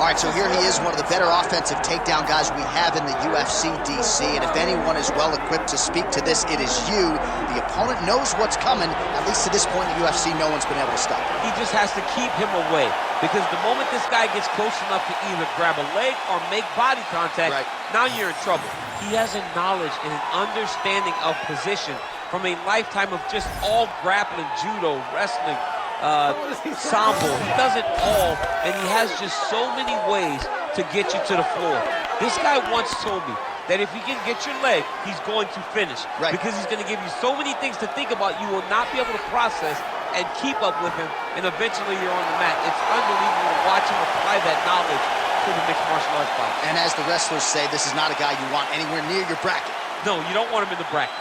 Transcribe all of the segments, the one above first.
All right, so here he is, one of the better offensive takedown guys we have in the UFC, DC, and if anyone is well-equipped to speak to this, it is you. The opponent knows what's coming. At least to this point in the UFC, no one's been able to stop him. He just has to keep him away, because the moment this guy gets close enough to either grab a leg or make body contact, now you're in trouble. He has a knowledge and an understanding of position from a lifetime of just all grappling, judo, wrestling, sambo. He does it all, and he has just so many ways to get you to the floor. This guy once told me that if he can get your leg, he's going to finish. Because he's going to give you so many things to think about, you will not be able to process and keep up with him, and eventually you're on the mat. It's unbelievable to watch him apply that knowledge to the mixed martial arts fight. And as the wrestlers say, this is not a guy you want anywhere near your bracket. No, you don't want him in the bracket.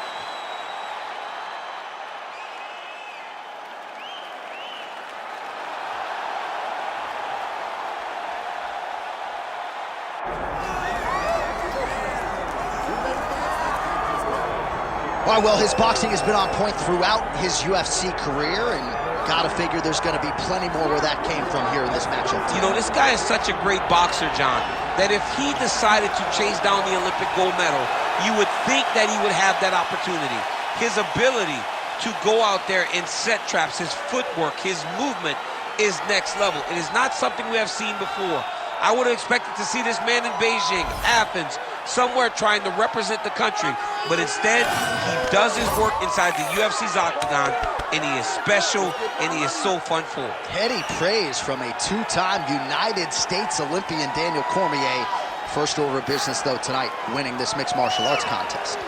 All right, well, his boxing has been on point throughout his UFC career, and gotta figure there's gonna be plenty more where that came from here in this matchup. You know, this guy is such a great boxer, John, that if he decided to chase down the Olympic gold medal, you would think that he would have that opportunity. His ability to go out there and set traps, his footwork, his movement is next level. It is not something we have seen before. I would have expected to see this man in Beijing, Athens, somewhere trying to represent the country, but instead, he does his work inside the UFC's octagon, and he is special, and he is so fun for. Heady praise from a two-time United States Olympian, Daniel Cormier. First order of business, though, tonight, winning this mixed martial arts contest.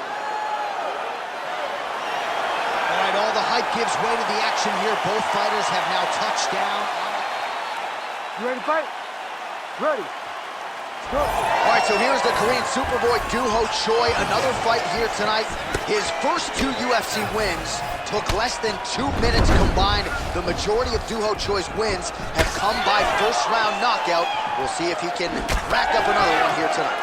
All right, all the hype gives way to the action here. Both fighters have now touched down. You ready to fight? Ready. Go. All right, so here's the Korean Superboy Doohochoi. Another fight here tonight. His first two UFC wins took less than 2 minutes combined. The majority of Doohochoi's wins have come by first-round knockout. We'll see if he can rack up another one here tonight.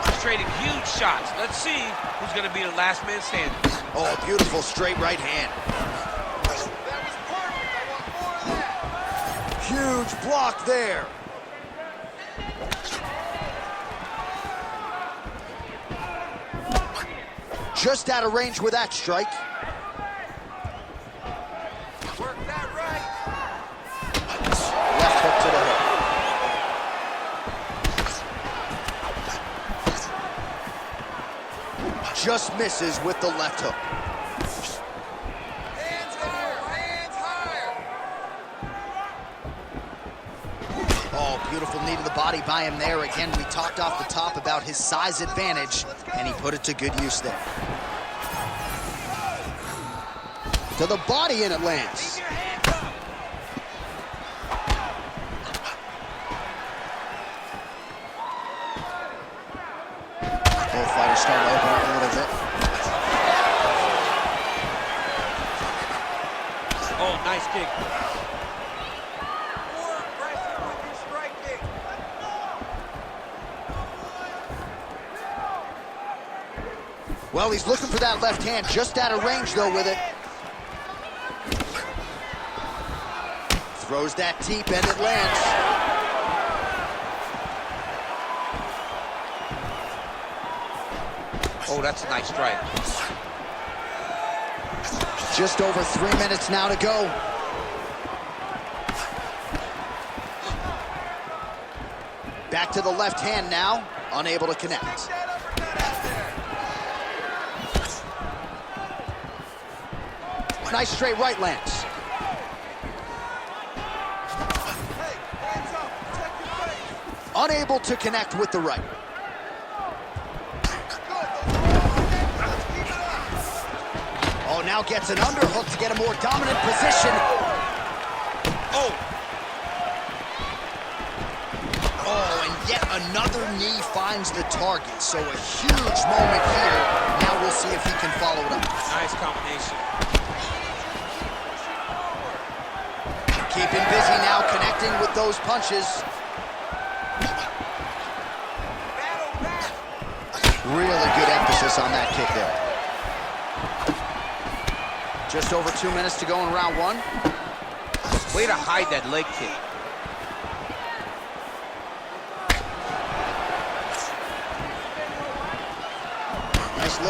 He's trading huge shots. Let's see who's going to be the last man standing. Oh, beautiful straight right hand. That was perfect. I want more of that. Huge block there. Just out of range with that strike. Work that right. Left hook to the hook. Just misses with the left hook. Hands higher, hands higher. Oh, beautiful knee to the body by him there. Again, we talked off the top about his size advantage, and he put it to good use there. To the body, and it lands. Both fighters starting to open up a little bit. Oh, nice kick. More aggressive with your striking. Well, he's looking for that left hand, just out of range, though, with it. Throws that deep, and it lands. Oh, that's a nice strike. Just over 3 minutes now to go. Back to the left hand now, unable to connect. Nice straight right lands. Unable to connect with the right. Oh, now gets an underhook to get a more dominant position. Oh. Oh, and yet another knee finds the target. So a huge moment here. Now we'll see if he can follow it up. Nice combination. Keeping busy now, connecting with those punches. Really good emphasis on that kick there. Just over 2 minutes to go in round one. Way to hide that leg kick.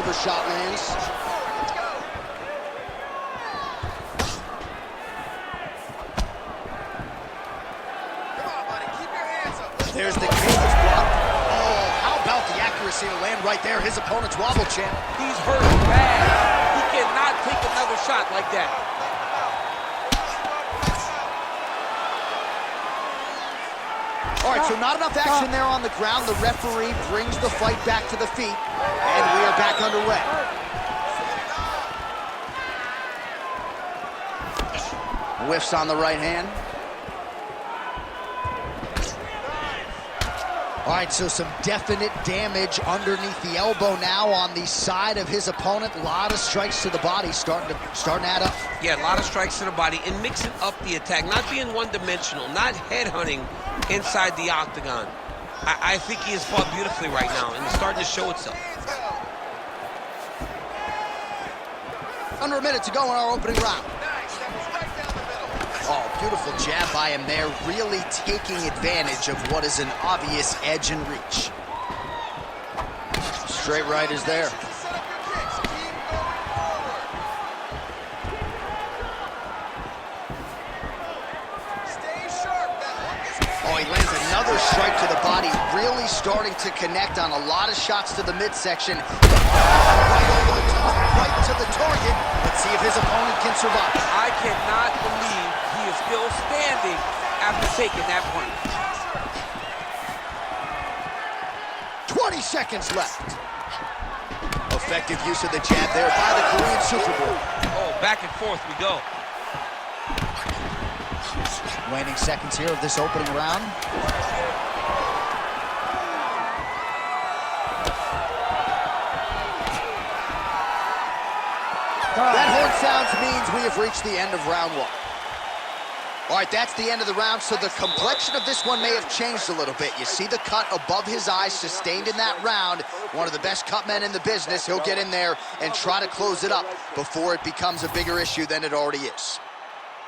upper shot lands. There's the kick, it's blocked. Oh, how about the accuracy to land right there? His opponent's wobble champ. He's hurt bad. He cannot take another shot like that. All right, so not enough action there on the ground. The referee brings the fight back to the feet, and we are back underway. Whiffs on the right hand. All right, so some definite damage underneath the elbow now on the side of his opponent. A lot of strikes to the body starting to add up. Yeah, a lot of strikes to the body and mixing up the attack, not being one-dimensional, not headhunting inside the octagon. I think he has fought beautifully right now, and it's starting to show itself. Under a minute to go in our opening round. Oh, beautiful jab by him there, really taking advantage of what is an obvious edge and reach. Straight right is there. Oh, he lands another strike to the body, really starting to connect on a lot of shots to the midsection. Right to the target. Let's see if his opponent can survive. I cannot believe he is still standing after taking that punch. 20 seconds left. Effective use of the jab there by the Korean Superboy. Oh, back and forth we go. Waning seconds here of this opening round. That horn sounds means we have reached the end of round one. All right, that's the end of the round, so the complexion of this one may have changed a little bit. You see the cut above his eye sustained in that round. One of the best cut men in the business. He'll get in there and try to close it up before it becomes a bigger issue than it already is.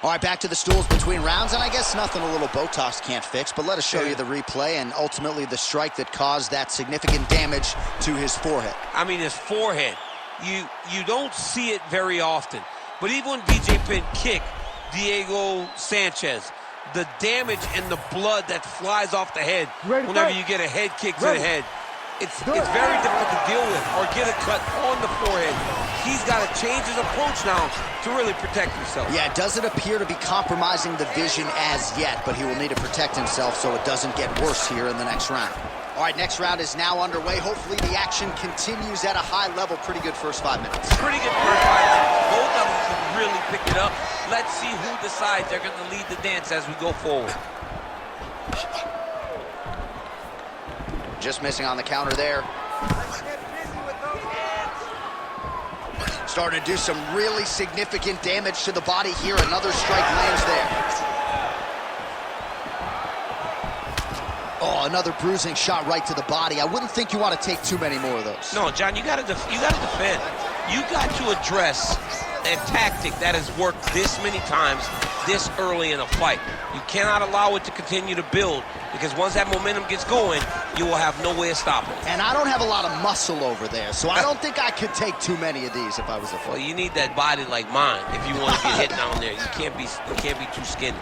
All right, back to the stools between rounds, and I guess nothing a little Botox can't fix, but let us show you the replay and ultimately the strike that caused that significant damage to his forehead. I mean, his forehead. You don't see it very often, but even when BJ Penn kicked Diego Sanchez, the damage and the blood that flies off the head whenever you get a head kick to the head, it's very difficult to deal with or get a cut on the forehead. He's got to change his approach now to really protect himself. Yeah, it doesn't appear to be compromising the vision as yet, but he will need to protect himself so it doesn't get worse here in the next round. All right, next round is now underway. Hopefully the action continues at a high level. Pretty good first 5 minutes. Pretty good first 5 minutes. Both of them can really pick it up. Let's see who decides they're going to lead the dance as we go forward. Just missing on the counter there. Starting to do some really significant damage to the body here. Another strike lands there. Oh, another bruising shot right to the body. I wouldn't think you want to take too many more of those. No, John, you got to defend. You got to address a tactic that has worked this many times this early in a fight. You cannot allow it to continue to build, because once that momentum gets going, you will have no way of stopping it. And I don't have a lot of muscle over there, so I don't think I could take too many of these if I was a fighter. Well, you need that body like mine if you want to get hit down there. You can't be too skinny.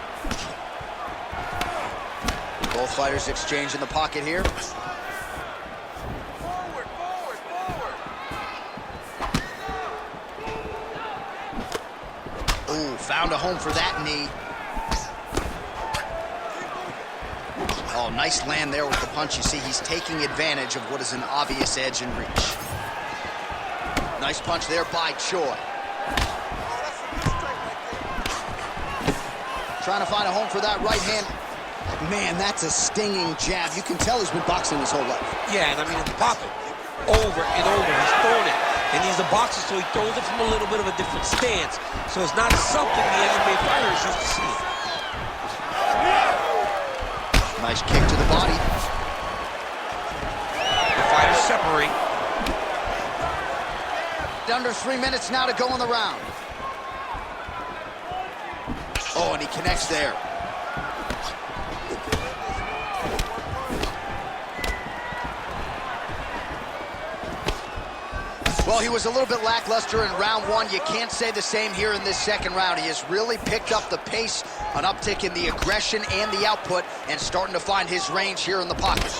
Both fighters exchange in the pocket here. Forward, forward, forward. Ooh, found a home for that knee. Oh, nice land there with the punch. You see, he's taking advantage of what is an obvious edge and reach. Nice punch there by Choi. Trying to find a home for that right hand. Man, that's a stinging jab. You can tell he's been boxing his whole life. Yeah, and I mean, it's popping over and over. He's throwing it, and he's a boxer, so he throws it from a little bit of a different stance. So it's not something the MMA fighter is used to seeing. Nice kick to the body. The fighters separate. Under 3 minutes now to go in the round. Oh, and he connects there. Well, he was a little bit lackluster in round one. You can't say the same here in this second round. He has really picked up the pace, an uptick in the aggression and the output, and starting to find his range here in the pocket.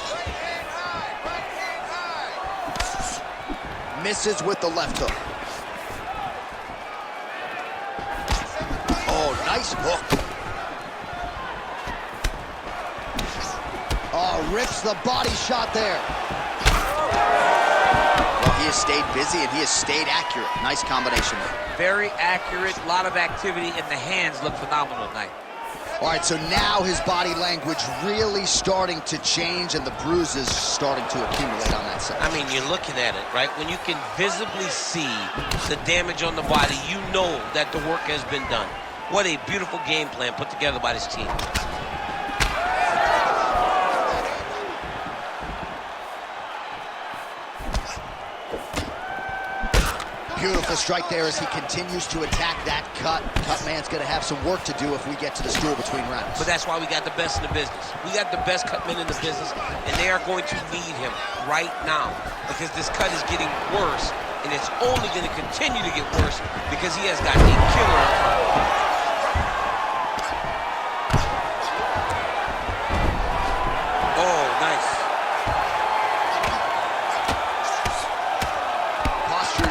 Misses with the left hook. Oh, nice hook. Oh, rips the body shot there. Well, he has stayed busy and he has stayed accurate. Nice combination there. Very accurate, a lot of activity, and the hands look phenomenal tonight. All right, so now his body language really starting to change and the bruises starting to accumulate on that side. I mean, you're looking at it, right? When you can visibly see the damage on the body, you know that the work has been done. What a beautiful game plan put together by this team. Beautiful strike there as he continues to attack that cut. Cut man's going to have some work to do if we get to the stool between rounds. But that's why we got the best in the business. We got the best cut men in the business, and they are going to need him right now because this cut is getting worse, and it's only going to continue to get worse because he has got a killer in front of him. Oh, nice.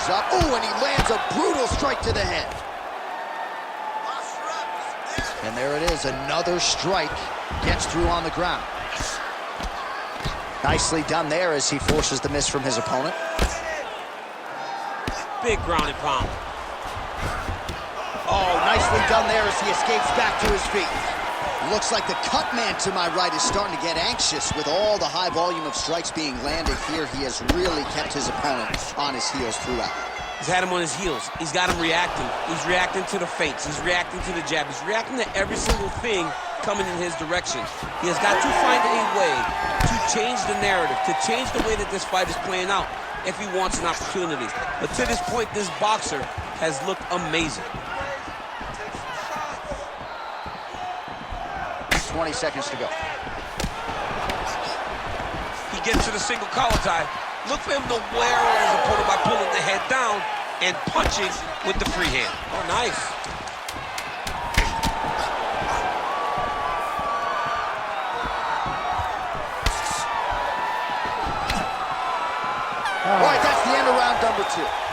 Up. Oh, and he lands a brutal strike to the head. And there it is, another strike gets through on the ground. Nicely done there as he forces the miss from his opponent. Big ground and pound. Oh, nicely done there as he escapes back to his feet. Looks like the cut man to my right is starting to get anxious with all the high volume of strikes being landed here. He has really kept his opponent on his heels throughout. He's had him on his heels. He's got him reacting. He's reacting to the feints. He's reacting to the jab. He's reacting to every single thing coming in his direction. He has got to find a way to change the narrative, to change the way that this fight is playing out if he wants an opportunity. But to this point, this boxer has looked amazing. 20 seconds to go. He gets to the single collar tie. Look for him to wear on his opponent by pulling the head down and punching with the free hand. Oh, nice. All right, that's the end of round number 2.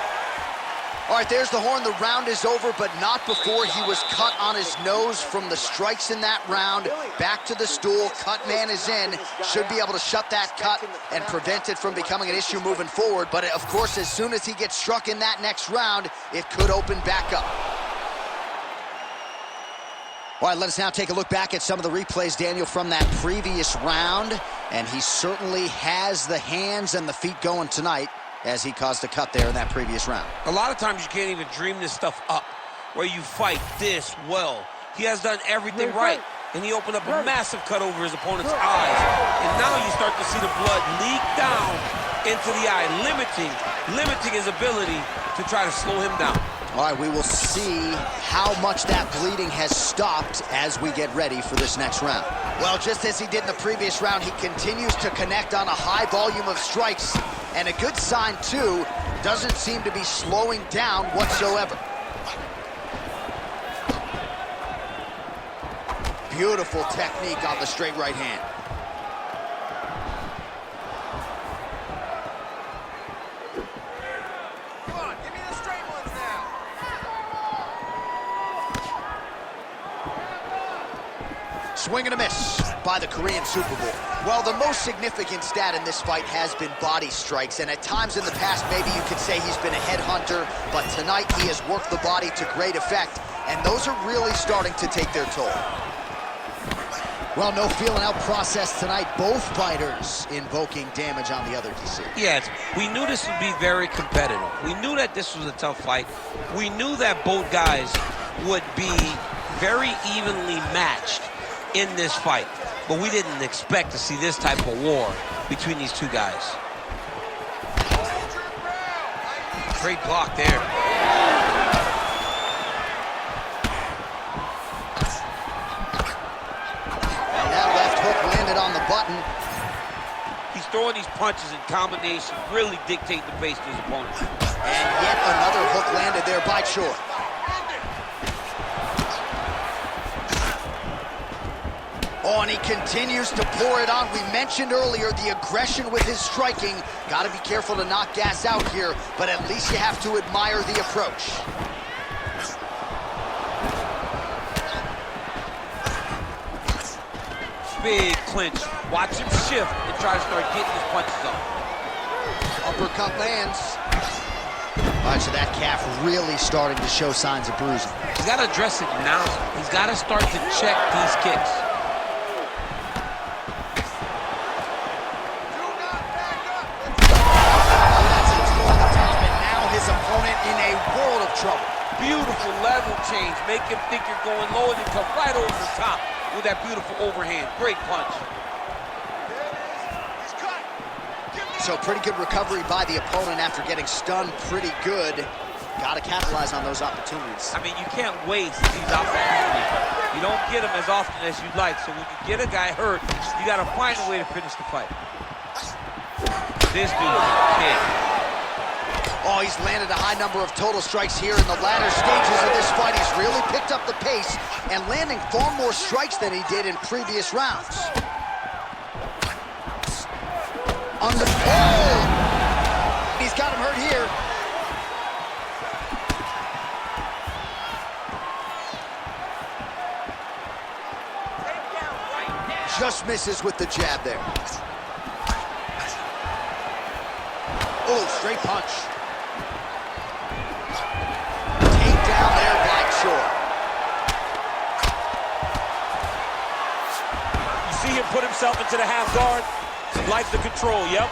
All right, there's the horn. The round is over, but not before he was cut on his nose from the strikes in that round. Back to the stool. Cut man is in. Should be able to shut that cut and prevent it from becoming an issue moving forward. But, of course, as soon as he gets struck in that next round, it could open back up. All right, let us now take a look back at some of the replays, Daniel, from that previous round. And he certainly has the hands and the feet going tonight, as he caused a cut there in that previous round. A lot of times you can't even dream this stuff up, where you fight this well. He has done everything right, and he opened up a massive cut over his opponent's eyes. And now you start to see the blood leak down into the eye, limiting his ability to try to slow him down. All right, we will see how much that bleeding has stopped as we get ready for this next round. Well, just as he did in the previous round, he continues to connect on a high volume of strikes. And a good sign, too, doesn't seem to be slowing down whatsoever. Beautiful technique on the straight right hand. Come on, give me the straight ones now. Swing and a miss by the Korean Super Bowl. Well, the most significant stat in this fight has been body strikes, and at times in the past, maybe you could say he's been a headhunter, but tonight he has worked the body to great effect, and those are really starting to take their toll. Well, no feeling out process tonight. Both fighters invoking damage on the other DC. Yes, we knew this would be very competitive. We knew that this was a tough fight. We knew that both guys would be very evenly matched in this fight, but we didn't expect to see this type of war between these two guys. Great block there. And that left hook landed on the button. He's throwing these punches in combination, really dictate the pace to his opponent. And yet another hook landed there by Choi. Oh, and he continues to pour it on. We mentioned earlier the aggression with his striking. Got to be careful to not gas out here, but at least you have to admire the approach. Big clinch. Watch him shift and try to start getting his punches off. Uppercut lands. All right, so that calf really starting to show signs of bruising. He's got to address it now. He's got to start to check these kicks. That's a toe on the top, and now his opponent in a world of trouble. Beautiful level change. Make him think you're going low and then come right over the top with that beautiful overhand. Great punch. So pretty good recovery by the opponent after getting stunned pretty good. Got to capitalize on those opportunities. I mean, you can't waste these opportunities. You don't get them as often as you'd like. So when you get a guy hurt, you got to find a way to finish the fight. This dude's a kid. Oh, he's landed a high number of total strikes here in the latter stages of this fight. He's really picked up the pace and landing far more strikes than he did in previous rounds. Oh! He's got him hurt here. Just misses with the jab there. Oh, straight punch. Takedown there by Choi. You see him put himself into the half guard. Like the control, yep.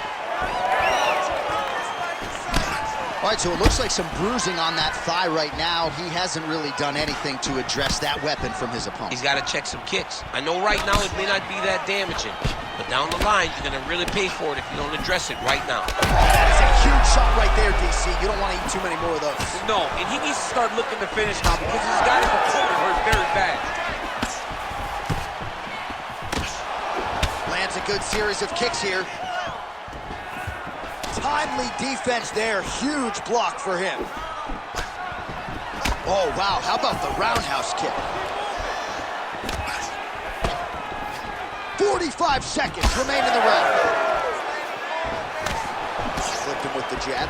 All right, so it looks like some bruising on that thigh right now. He hasn't really done anything to address that weapon from his opponent. He's got to check some kicks. I know right now it may not be that damaging, but down the line, you're going to really pay for it if you don't address it right now. That is a huge shot right there, DC. You don't want to eat too many more of those. No, and he needs to start looking to finish now because he's got his opponent hurt very bad. Lands a good series of kicks here. Timely defense there. Huge block for him. Oh, wow. How about the roundhouse kick? 45 seconds remain in the round. Flipped him with the jab.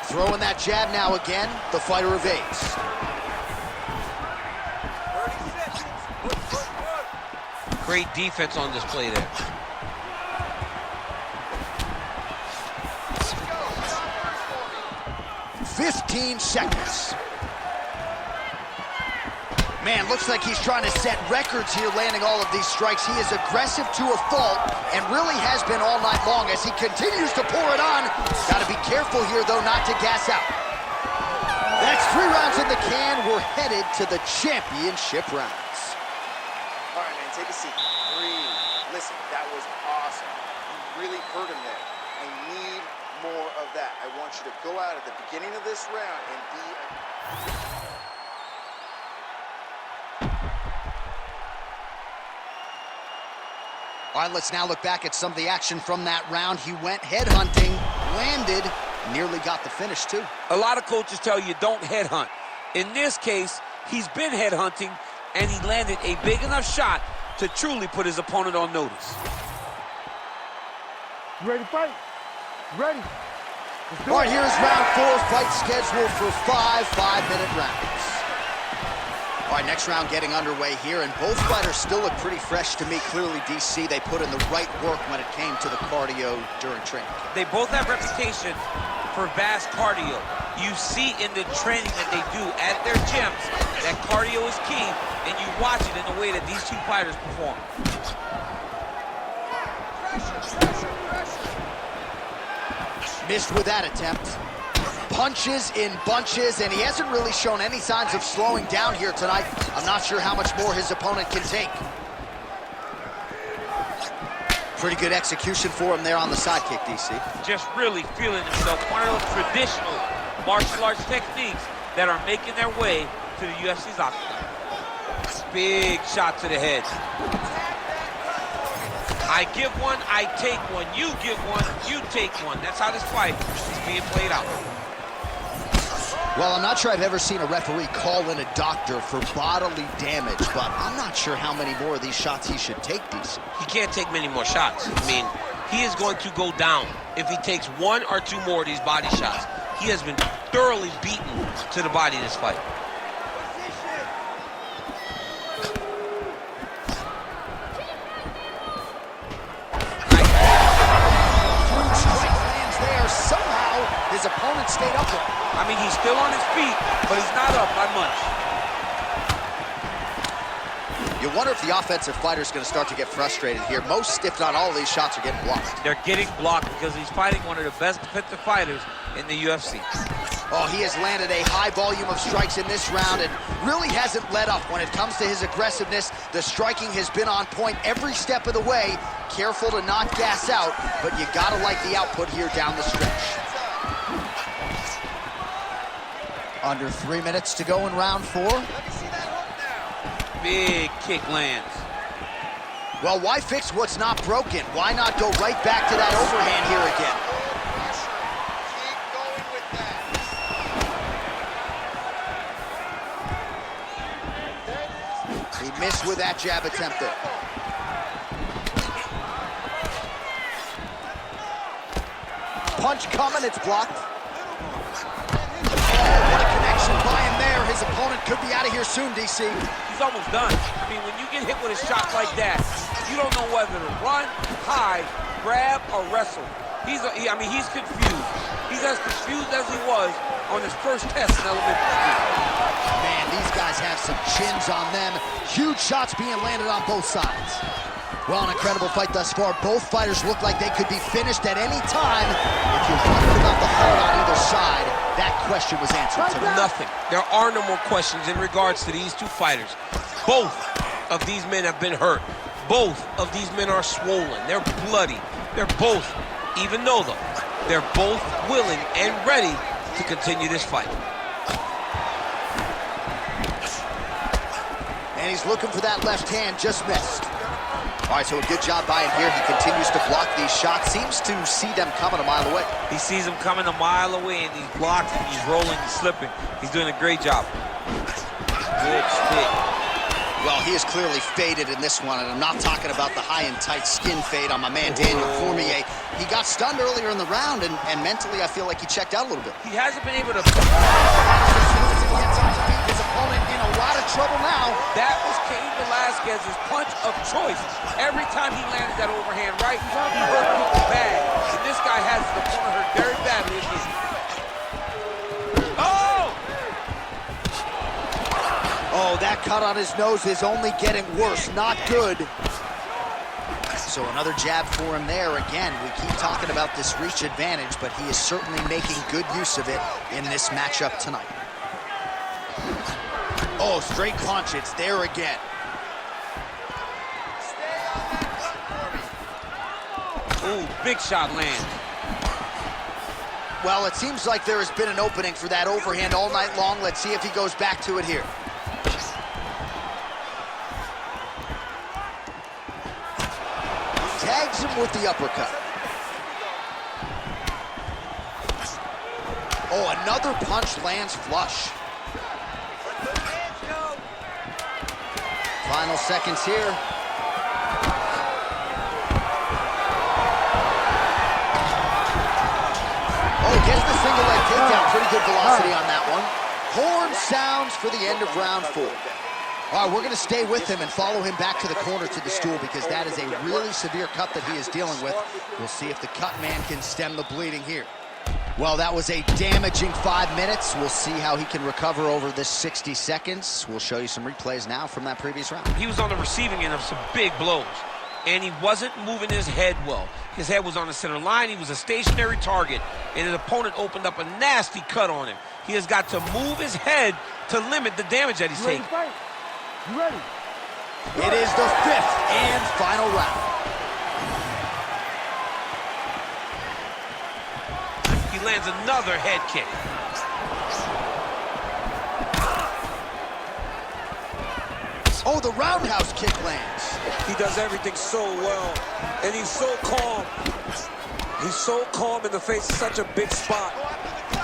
Throwing that jab now again. The fighter evades. Great defense on display there. "15 seconds. Man, looks like he's trying to set records here, landing all of these strikes. He is aggressive to a fault and really has been all night long as he continues to pour it on. Got to be careful here, though, not to gas out. That's 3 rounds in the can. We're headed to the championship rounds. All right, man, take a seat. Breathe. Listen, that was awesome. You really hurt him there. I need more of that. I want you to go out at the beginning of this round and be... All right, let's now look back at some of the action from that round. He went headhunting, landed, nearly got the finish, too. A lot of coaches tell you don't headhunt. In this case, he's been headhunting, and he landed a big enough shot to truly put his opponent on notice. You ready to fight? Ready. All right, here's round 4, fight scheduled for 5 5-minute rounds. All right, next round getting underway here, and both fighters still look pretty fresh to me. Clearly, DC, they put in the right work when it came to the cardio during training. They both have reputation for vast cardio. You see in the training that they do at their gyms that cardio is key, and you watch it in the way that these two fighters perform. Missed with that attempt. Punches in bunches, and he hasn't really shown any signs of slowing down here tonight. I'm not sure how much more his opponent can take. Pretty good execution for him there on the sidekick, DC. Just really feeling himself. One of those traditional martial arts techniques that are making their way to the UFC's octagon. Big shot to the head. I give one, I take one. You give one, you take one. That's how this fight is being played out. Well, I'm not sure I've ever seen a referee call in a doctor for bodily damage, but I'm not sure how many more of these shots he should take, DC. He can't take many more shots. I mean, he is going to go down if he takes one or two more of these body shots. He has been thoroughly beaten to the body in this fight. His opponent stayed upright. I mean, he's still on his feet, but he's not up by much. You wonder if the offensive fighter is going to start to get frustrated here. Most, if not all, of these shots are getting blocked. They're getting blocked because he's fighting one of the best defensive fighters in the UFC. Oh, he has landed a high volume of strikes in this round and really hasn't let up when it comes to his aggressiveness. The striking has been on point every step of the way. Careful to not gas out, but you got to like the output here down the stretch. Under 3 minutes to go in round 4. Big kick lands. Well, why fix what's not broken? Why not go right back to that overhand here again? Keep going with that. He missed with that jab attempt there. Punch coming, it's blocked. By him there, his opponent could be out of here soon, DC. He's almost done. I mean, when you get hit with a shot like that, you don't know whether to run, hide, grab, or wrestle. He's confused. He's as confused as he was on his first test in elementary school. Man, these guys have some chins on them. Huge shots being landed on both sides. Well, an incredible fight thus far. Both fighters look like they could be finished at any time. If you're wondering about the heart on either side, that question was answered today. Nothing. There are no more questions in regards to these two fighters. Both of these men have been hurt. Both of these men are swollen. They're bloody. They're both, even though they're both willing and ready to continue this fight. And he's looking for that left hand, just missed. All right, so a good job by him here. He continues to block these shots. Seems to see them coming a mile away. He sees them coming a mile away, and he's blocking, he's rolling, he's slipping. He's doing a great job. Good stick. Well, he is clearly faded in this one, and I'm not talking about the high and tight skin fade on my man Daniel Cormier. He got stunned earlier in the round, and mentally I feel like he checked out a little bit. He hasn't been able to... As soon as he gets up to beat his opponent in a lot of trouble now. That was Cain Velasquez's punch of choice. Every time he landed that overhand right, he hurt people bad. And this guy has the opponent hurt very badly. Oh! Oh, that cut on his nose is only getting worse. Not good. So another jab for him there. Again, we keep talking about this reach advantage, but he is certainly making good use of it in this matchup tonight. Oh, straight punch. It's there again. Ooh, big shot lands. Well, it seems like there has been an opening for that overhand all night long. Let's see if he goes back to it here. Tags him with the uppercut. Oh, another punch lands flush. Final seconds here. Oh, gets the single leg takedown. Pretty good velocity on that one. Horn sounds for the end of round 4. All right, we're going to stay with him and follow him back to the corner to the stool because that is a really severe cut that he is dealing with. We'll see if the cut man can stem the bleeding here. Well, that was a damaging 5 minutes. We'll see how he can recover over this 60 seconds. We'll show you some replays now from that previous round. He was on the receiving end of some big blows, and he wasn't moving his head well. His head was on the center line. He was a stationary target, and his opponent opened up a nasty cut on him. He has got to move his head to limit the damage that he's taking. You ready? It is the 5th and final round. He lands another head kick. Oh, the roundhouse kick lands. He does everything so well, and he's so calm. He's so calm in the face of such a big spot.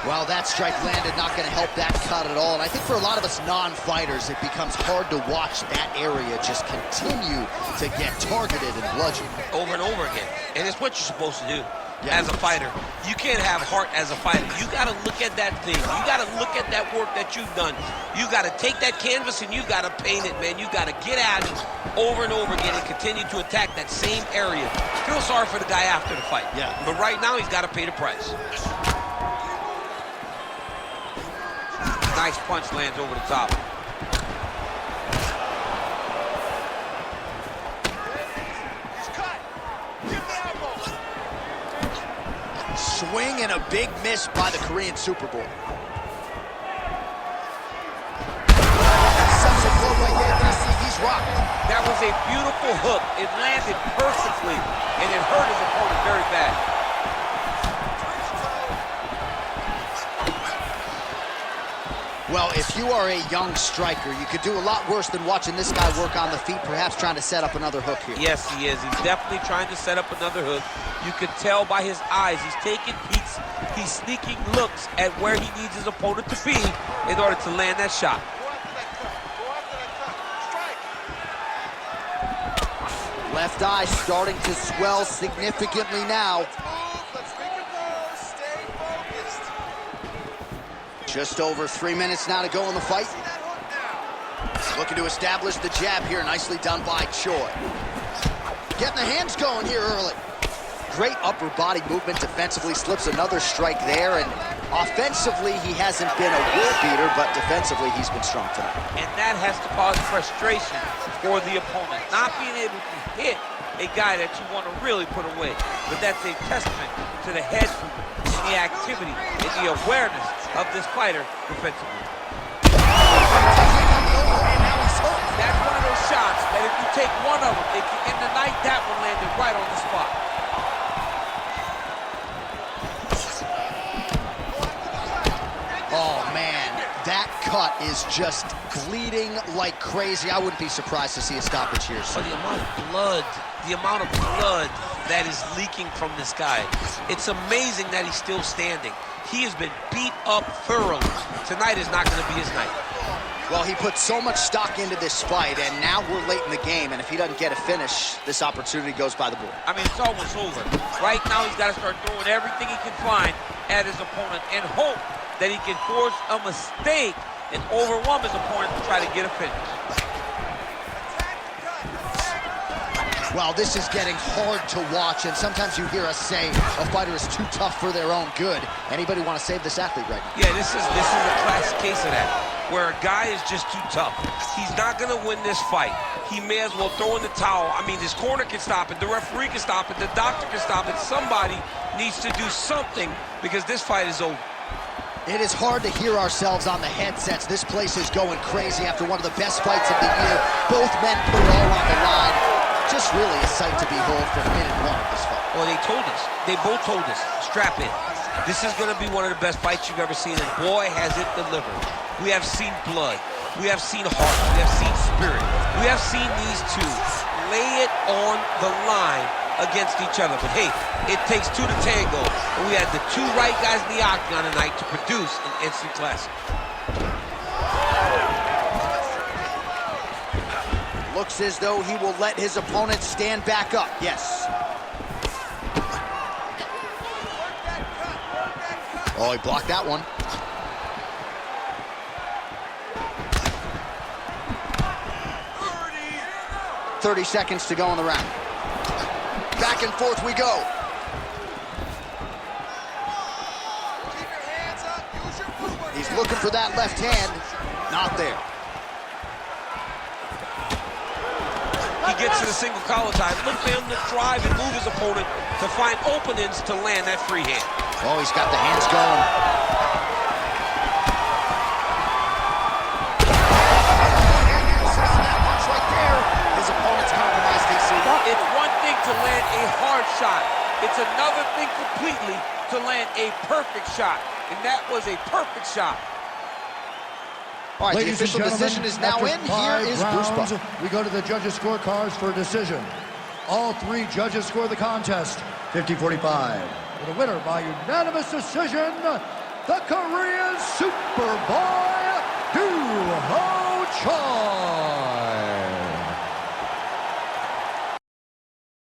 Well, that strike landed, not going to help that cut at all. And I think for a lot of us non-fighters, it becomes hard to watch that area just continue to get targeted and bludgeoned. Over and over again. And it's what you're supposed to do as a fighter. You can't have heart as a fighter. You got to look at that thing. You got to look at that work that you've done. You got to take that canvas and you got to paint it, man. You got to get at it over and over again and continue to attack that same area. Feel sorry for the guy after the fight. Yeah. But right now, he's got to pay the price. Nice punch lands over the top. Swing and a big miss by the Korean Super Bowl. Such a blow right there. You see he's rocked. That was a beautiful hook. It landed perfectly, and it hurt his opponent very bad. Well, if you are a young striker, you could do a lot worse than watching this guy work on the feet, perhaps trying to set up another hook here. Yes, he is. He's definitely trying to set up another hook. You could tell by his eyes. He's taking peeks. He's sneaking looks at where he needs his opponent to be in order to land that shot. Left eye starting to swell significantly now. Just over 3 minutes now to go in the fight. Looking to establish the jab here. Nicely done by Choi. Getting the hands going here early. Great upper body movement defensively. Slips another strike there. And offensively, he hasn't been a world beater, but defensively, he's been strong tonight. And that has to cause frustration for the opponent. Not being able to hit a guy that you want to really put away. But that's a testament to the head movement, the activity, and the awareness of this fighter defensively. That's one of those shots that if you take one of them, in the night, that one landed right on the spot. Oh, man, that cut is just bleeding like crazy. I wouldn't be surprised to see a stoppage here. So the amount of blood that is leaking from this guy, it's amazing that he's still standing. He has been beat up thoroughly. Tonight is not going to be his night. Well, he put so much stock into this fight, and now we're late in the game, and if he doesn't get a finish, this opportunity goes by the board. I mean, it's almost over. Right now, he's got to start throwing everything he can find at his opponent and hope that he can force a mistake and overwhelm his opponent to try to get a finish. Well, this is getting hard to watch, and sometimes you hear us say a fighter is too tough for their own good. Anybody want to save this athlete right now? Yeah, this is a classic case of that, where a guy is just too tough. He's not going to win this fight. He may as well throw in the towel. I mean, his corner can stop it, the referee can stop it, the doctor can stop it. Somebody needs to do something because this fight is over. It is hard to hear ourselves on the headsets. This place is going crazy after one of the best fights of the year. Both men put it all on the line. Just really a sight to behold from minute one of this fight. Well, they told us. They both told us. Strap in. This is going to be one of the best fights you've ever seen, and boy, has it delivered. We have seen blood. We have seen heart. We have seen spirit. We have seen these two lay it on the line against each other. But hey, it takes two to tango, and we had the two right guys in the octagon tonight to produce an instant classic. Looks as though he will let his opponent stand back up. Yes. Oh, he blocked that one. 30 seconds to go in the round. Back and forth we go. He's looking for that left hand. Not there. He gets to the single collar tie. Look for him to drive and move his opponent to find openings to land that free hand. Oh, he's got the hands going. Right there. His opponent's compromised, DC. It's one thing to land a hard shot. It's another thing completely to land a perfect shot. And that was a perfect shot. All right, Ladies the official and decision is now after in. Here 5 is Bruce rounds, Buffer. we go to the judges' scorecards for a decision. All 3 judges score the contest 50-45. With a winner by unanimous decision, the Korean Superboy